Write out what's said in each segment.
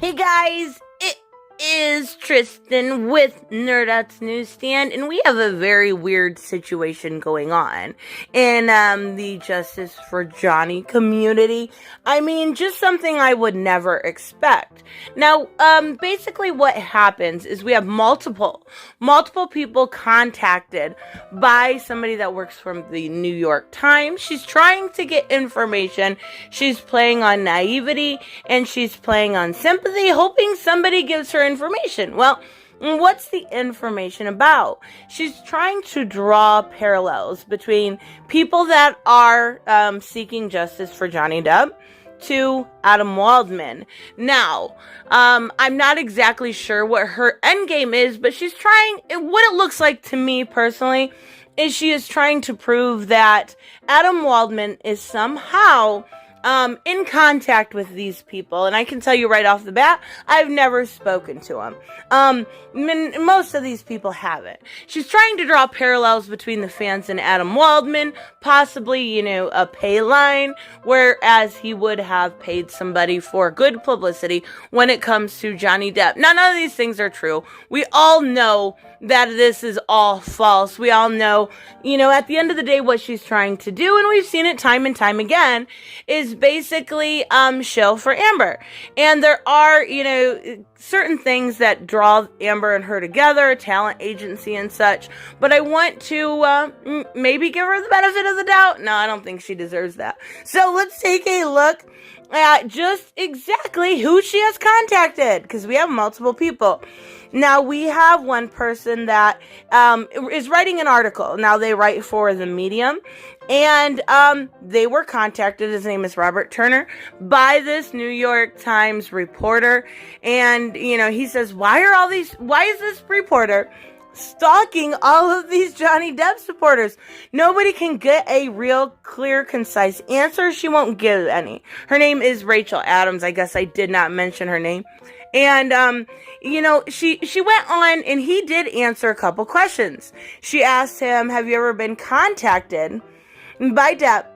Hey guys, it is Tristan with Nerdette's NewsStand, and we have a very weird situation going on in the Justice for Johnny community. I mean, just something I would never expect. Now, basically what happens is we have multiple people contacted by somebody that works from the New York Times. She's trying to get information. She's playing on naivety and she's playing on sympathy, hoping somebody gives her information. Well, what's the information about? She's trying to draw parallels between people that are seeking justice for Johnny Depp to Adam Waldman. Now, I'm not exactly sure what her end game is, but she's trying, what it looks like to me personally, is she is trying to prove that Adam Waldman is somehow in contact with these people. And I can tell you right off the bat, I've never spoken to him. Most of these people haven't. She's trying to draw parallels between the fans and Adam Waldman, possibly, a pay line, whereas he would have paid somebody for good publicity when it comes to Johnny Depp. Now, none of these things are true. We all know that this is all false. We all know, at the end of the day, what she's trying to do, and we've seen it time and time again, is basically shill for Amber. And there are, certain things that draw Amber and her together, talent agency and such. But I want to maybe give her the benefit of the doubt. No, I don't think she deserves that. So let's take a look at just exactly who she has contacted, because we have multiple people. Now, we have one person that is writing an article. Now, they write for the Medium, and they were contacted, his name is Robert Turner, by this New York Times reporter. And, he says, why is this reporter stalking all of these Johnny Depp supporters? Nobody can get a real, clear, concise answer. She won't give any. Her name is Rachel Adams. I guess I did not mention her name. And, she went on and he did answer a couple questions. She asked him, have you ever been contacted by Depp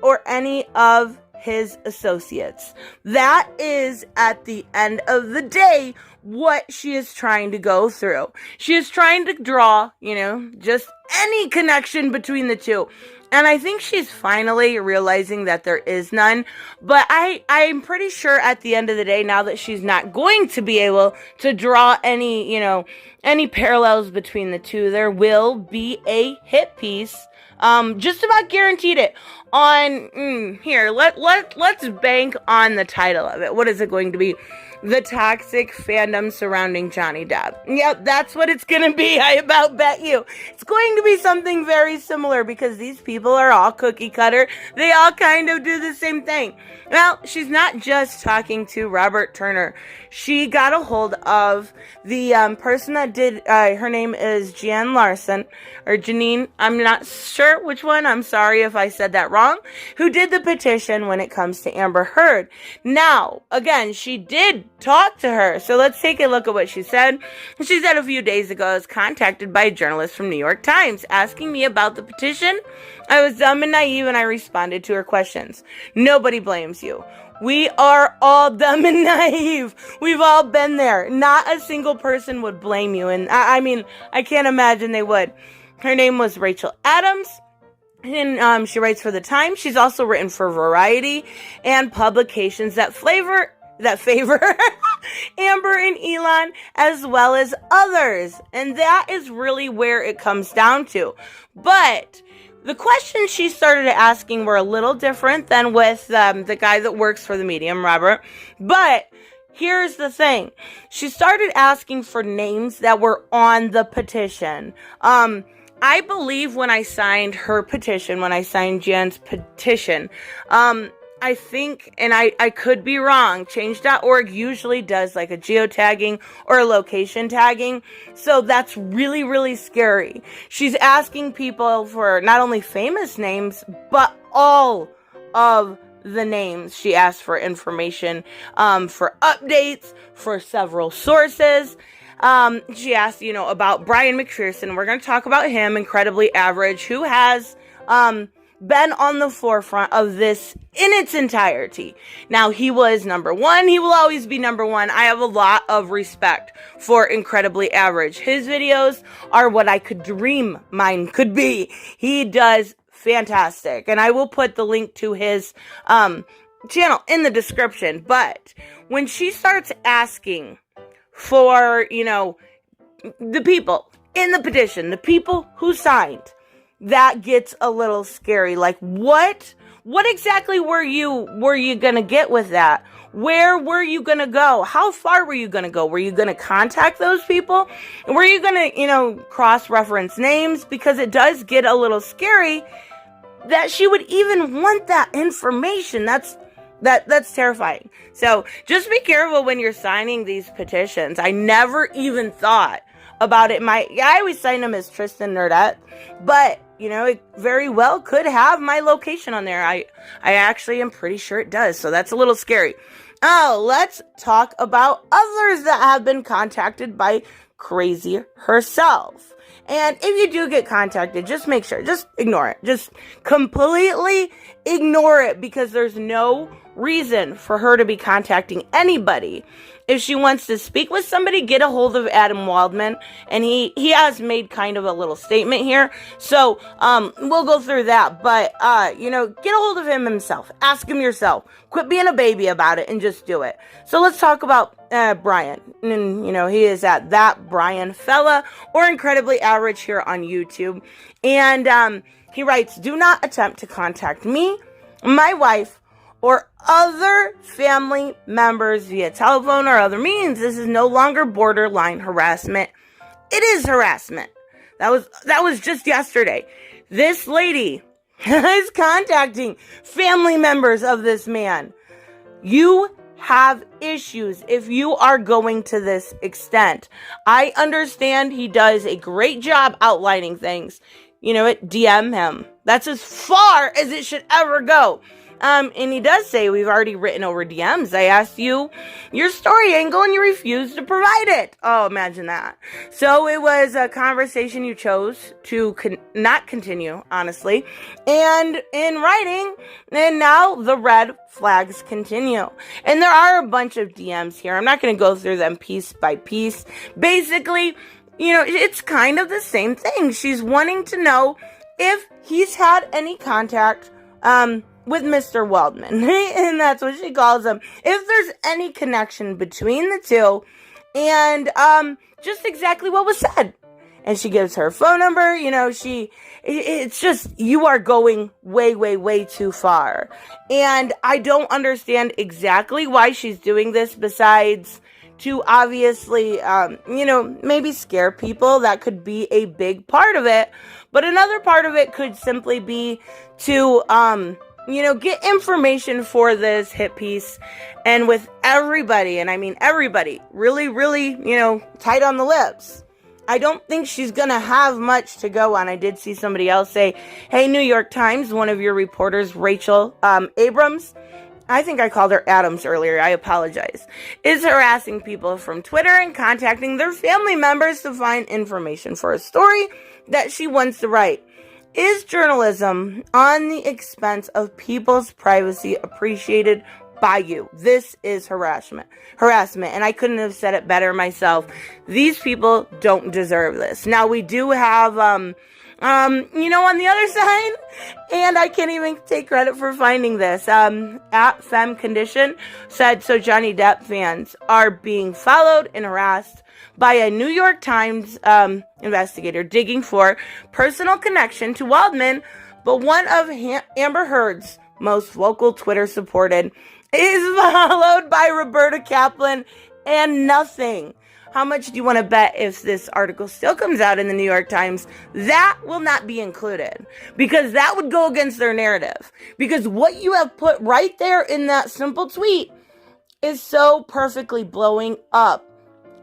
or any of his associates? That is, at the end of the day, what she is trying to go through. She is trying to draw, just any connection between the two. And I think she's finally realizing that there is none. But I'm pretty sure at the end of the day, now that she's not going to be able to draw any, any parallels between the two, there will be a hit piece. Just about guaranteed it on, here, let's bank on the title of it. What is it going to be? The toxic fandom surrounding Johnny Depp. Yep, that's what it's gonna be. I about bet you. It's going to be something very similar because these people are all cookie cutter. They all kind of do the same thing. Well, she's not just talking to Robert Turner. She got a hold of the person that did, her name is Jan Larson, or Janine, I'm not sure which one, I'm sorry if I said that wrong, who did the petition when it comes to Amber Heard. Now, again, she did talk to her, so let's take a look at what she said. She said a few days ago, I was contacted by a journalist from New York Times asking me about the petition. I was dumb and naive and I responded to her questions. Nobody blames you. We are all dumb and naive. We've all been there. Not a single person would blame you. And I can't imagine they would. Her name was Rachel Adams. And she writes for the Times. She's also written for Variety and publications that favor Amber and Elon, as well as others. And that is really where it comes down to. But the questions she started asking were a little different than with the guy that works for the Medium, Robert. But here's the thing. She started asking for names that were on the petition. I believe when I signed her petition, when I signed Jan's petition, I think, and I could be wrong, Change.org usually does like a geotagging or a location tagging. So that's really, really scary. She's asking people for not only famous names, but all of the names. She asked for information, for updates, for several sources. She asked, about Brian McPherson. We're going to talk about him, incredibly average, who has, been on the forefront of this in its entirety. Now, he was number one. He will always be number one. I have a lot of respect for Incredibly Average. His videos are what I could dream mine could be. He does fantastic. And I will put the link to his channel in the description. But when she starts asking for, the people in the petition, the people who signed, that gets a little scary. Like, what exactly were you gonna get with that? Where were you gonna go? How far were you gonna go? Were you gonna contact those people? Were you gonna, cross-reference names? Because it does get a little scary that she would even want that information. That's terrifying. So just be careful when you're signing these petitions. I never even thought about it. I always sign them as Tristan Nerdette, but it very well could have my location on there. I actually am pretty sure it does. So that's a little scary. Oh, let's talk about others that have been contacted by Crazy herself. And if you do get contacted, just make sure, just ignore it. Just completely ignore it, because there's no reason for her to be contacting anybody. If she wants to speak with somebody, get a hold of Adam Waldman, and he has made kind of a little statement here, so we'll go through that, but get a hold of him himself. Ask him yourself. Quit being a baby about it and just do it. So let's talk about Brian, and he is at That Brian Fella, or Incredibly Average here on YouTube, and he writes, "Do not attempt to contact me, my wife, or other family members via telephone or other means. This is no longer borderline harassment. It is harassment." That was just yesterday. This lady is contacting family members of this man. You have issues if you are going to this extent. I understand he does a great job outlining things. DM him. That's as far as it should ever go. And he does say, "We've already written over DMs. I asked you your story angle and you refused to provide it." Oh, imagine that. So it was a conversation you chose to not continue, honestly. And in writing, and now the red flags continue. And there are a bunch of DMs here. I'm not going to go through them piece by piece. Basically, it's kind of the same thing. She's wanting to know if he's had any contact, with Mr. Waldman, and that's what she calls him. If there's any connection between the two, and just exactly what was said. And she gives her phone number. It's just, you are going way, way, way too far. And I don't understand exactly why she's doing this, besides to obviously, maybe scare people. That could be a big part of it. But another part of it could simply be to, get information for this hit piece, and with everybody, and I mean everybody, really, really, tight on the lips. I don't think she's gonna have much to go on. I did see somebody else say, "Hey, New York Times, one of your reporters, Rachel Abrams," I think I called her Adams earlier, I apologize, "is harassing people from Twitter and contacting their family members to find information for a story that she wants to write. Is journalism on the expense of people's privacy appreciated by you? This is harassment. And I couldn't have said it better myself. These people don't deserve this." Now, we do have, on the other side, and I can't even take credit for finding this, at Femme Condition said, "So Johnny Depp fans are being followed and harassed by a New York Times investigator digging for personal connection to Waldman, but one of Amber Heard's most vocal Twitter supported is followed by Roberta Kaplan and nothing." How much do you want to bet if this article still comes out in the New York Times, that will not be included? Because that would go against their narrative. Because what you have put right there in that simple tweet is so perfectly blowing up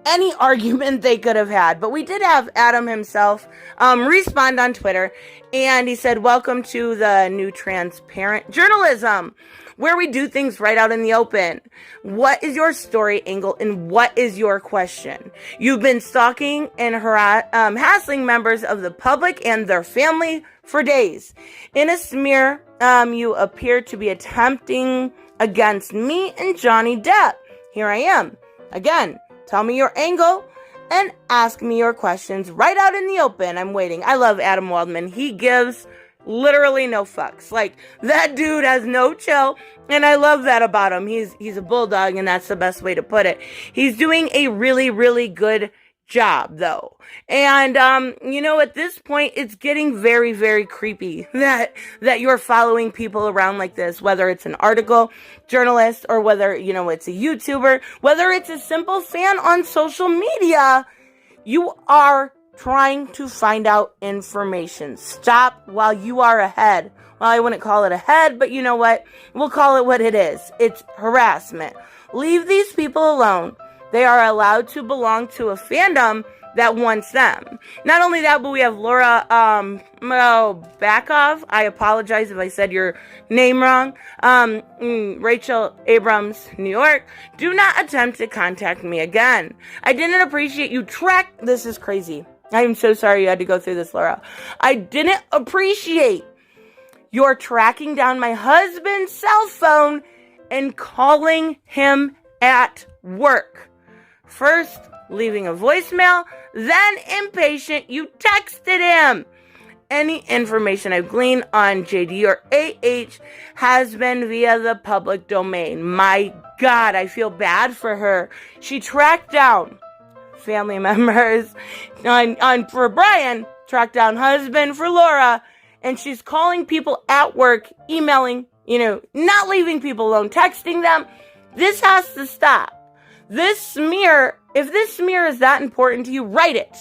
any argument they could have had. But we did have Adam himself respond on Twitter, and he said, "Welcome to the new transparent journalism. where we do things right out in the open. What is your story angle and what is your question? You've been stalking and hassling members of the public and their family for days. In a smear, you appear to be attempting against me and Johnny Depp. Here I am. Again, tell me your angle and ask me your questions right out in the open. I'm waiting. I love Adam Waldman. He gives literally no fucks. Like, that dude has no chill, and I love that about him. He's a bulldog, and that's the best way to put it. He's doing a really, really good job, though. And, at this point, it's getting very, very creepy that you're following people around like this, whether it's an article journalist or whether, it's a YouTuber, whether it's a simple fan on social media. You are trying to find out information. Stop while you are ahead. Well, I wouldn't call it ahead, but you know what? We'll call it what it is. It's harassment. Leave these people alone. They are allowed to belong to a fandom that wants them. Not only that, but we have Laura Backoff. I apologize if I said your name wrong. Rachel Abrams, New York. Do not attempt to contact me again. I didn't appreciate you This is crazy. I am so sorry you had to go through this, Laura. I didn't appreciate your tracking down my husband's cell phone and calling him at work. First, leaving a voicemail, then impatient, you texted him. Any information I've gleaned on JD or AH has been via the public domain. My God, I feel bad for her. She tracked down family members for Brian, tracked down husband for Laura, and she's calling people at work, emailing, not leaving people alone, texting them. This has to stop. If this smear is that important to you, write it.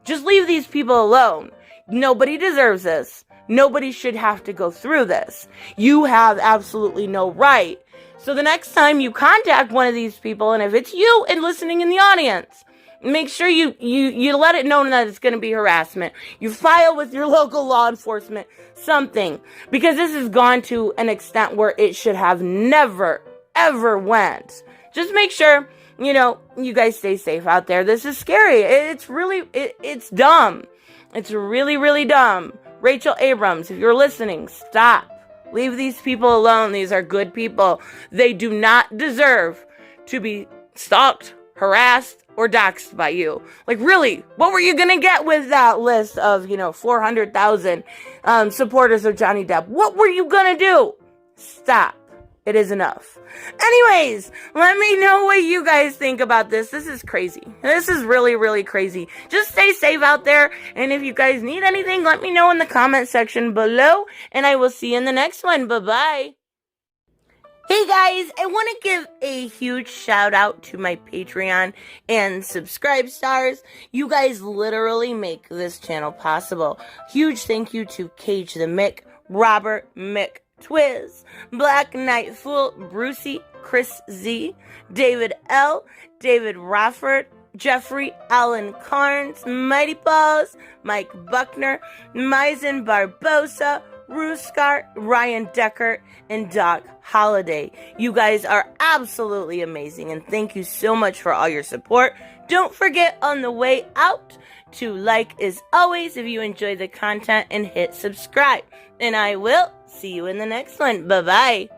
Just leave these people alone. Nobody deserves this. Nobody should have to go through this. You have absolutely no right. So the next time you contact one of these people, and if it's you and listening in the audience, make sure you let it know that it's going to be harassment. You file with your local law enforcement, something. Because this has gone to an extent where it should have never, ever went. Just make sure, you guys stay safe out there. This is scary. It's dumb. It's really, really dumb. Rachel Abrams, if you're listening, stop. Leave these people alone. These are good people. They do not deserve to be stalked, harassed, or doxxed by you. Like, really, what were you going to get with that list of, 400,000 supporters of Johnny Depp? What were you going to do? Stop. It is enough. Anyways, let me know what you guys think about this. This is crazy. This is really, really crazy. Just stay safe out there. And if you guys need anything, let me know in the comment section below. And I will see you in the next one. Bye-bye. Hey guys, I want to give a huge shout out to my Patreon and subscribe stars. You guys literally make this channel possible. Huge thank you to Cage the Mick, Robert Mick Twiz, Black Knight Fool, Brucey, Chris Z, David L, David Rafford, Jeffrey Allen Carnes, Mighty Balls, Mike Buckner, Maizen Barbosa, Ruskart, Ryan Deckert, and Doc Holliday. You guys are absolutely amazing, and thank you so much for all your support. Don't forget on the way out to like as always if you enjoy the content and hit subscribe. And I will see you in the next one. Bye-bye.